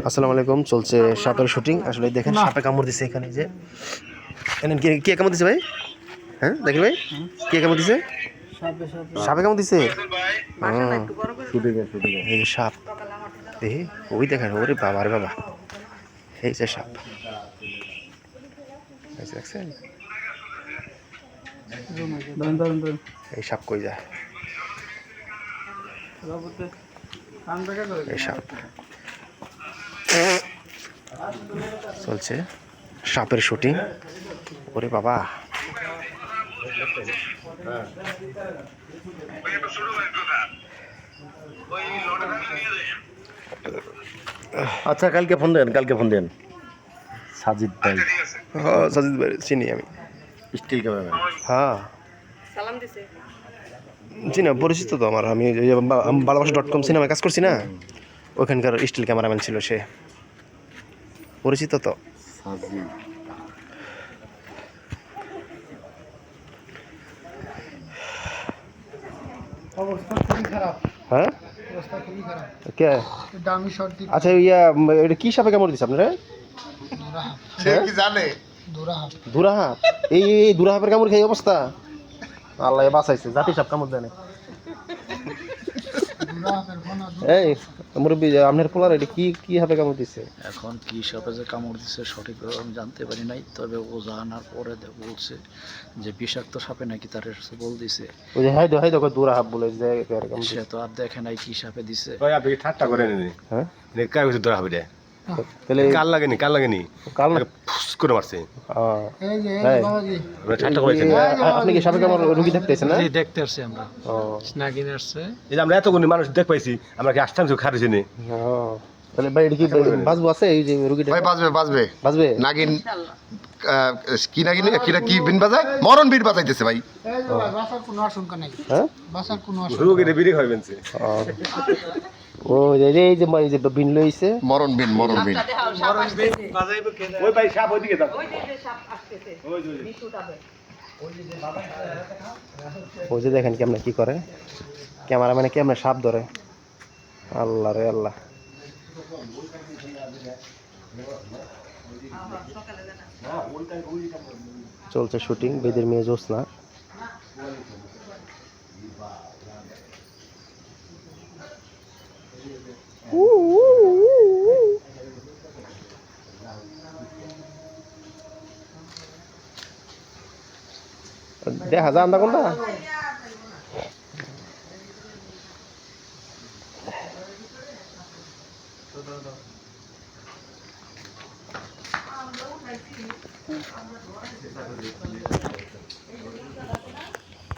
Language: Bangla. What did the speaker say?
আসসালামু আলাইকুম। চলছে সাপের শুটিং। আসলে দেখেন সাপে কামড় দিছে এখানে, যে কে কামড় দিছে ভাই? হ্যাঁ দেখি ভাই, কে কামড় দিছে? সাপে কামড় দিছে। এই যে সাপ, দেখি ওই দেখেন, ওরে বাবা রে বাবা, এই যে সাপ দেখছেন? এই সাপ কই যায়? এই সাপ চলছে সাপের শুটিং। ওরে বাবা, আচ্ছা কালকে ফোন দেন সাজিদ ভাই। সাজিদ ভাই চিনি আমি, স্টিল ক্যামেরাম্যান। হ্যাঁ জি না, পরিচিত তো আমার। আমি ভালোবাসা.com সিনেমায় কাজ করছি না, ওখানকার স্টিল ক্যামেরাম্যান ছিল সে, পরিচিত তো। সাজিদ অবস্থা খুবই খারাপ। হ্যাঁ অবস্থা খুবই খারাপ। কে? দামি সর্দি। আচ্ছা এটা কি সাপে কামড় দিছে আপনারা? সে কি জানে? দুরাহাপ। এই দুরাহাপের কামড় খাই অবস্থা। আল্লাহ বাঁচাইছে, জাতি সাপ কামড় দেয় না। এই মুরব্বী, আপনার পোলার এটা কি হাপে কামড় দিছে? এখন কি সাপে যে কামড় দিচ্ছে সঠিকভাবে আমি জানতে পারি নাই, তবে ও জানার পরে বলছে যে বিষাক্ত সাপে নাকি তার বল দিছে। ওই যে হাই দেখো দুরাহাপ বলে যে এরকম। সে তো আর দেখে নাই কি সাপে দিছে। ভাই আপনি ঠাট্টা করেন নি? হ্যাঁ কার কিছু ধরা হবে রে? তাহলে কাল লাগেনি কাল না ফুস করে মারছে। এই যে হ্যাঁ। বাবাজি, আপনি ঠাট্টা করেছেন। আপনি কি সাপে কামড় রোগী দেখতেছেন না? এই দেখতে আসছি আমরা, ও নাগিন আসছে। এই যে আমরা এতগুলি মানুষ দেখ পাইছি, আমরা কি আসতাম খারিছি নি? ও, তাহলে ভাই এটা কি বাঁচবো আছে এই যে রোগীটা? ভাই বাঁচবে বাঁচবে? নাগিন কি নাগিন কি বিন বাজায়, মরণ বিট বাজাইতেছে ভাই। এই যে ভাই, বাঁচার কোনো আশঙ্কা নাই। হ্যাঁ বাঁচার কোনো আশঙ্কা রোগীরে বিড়ি খাইবেনছে। ও এই যে বিন লইছে। মরণ বিন ওই ভাই সাপ ওইদিকে যাও। ওই যে দেখেন কেমনে কি করে, ক্যামেরাম্যানে কেমনে সাপ ধরে। আল্লাহ রে আল্লাহ। চলছে শুটিং, বেদের মেয়ে জ্যোৎস্না। দেখা যায় আন্দা কোনটা?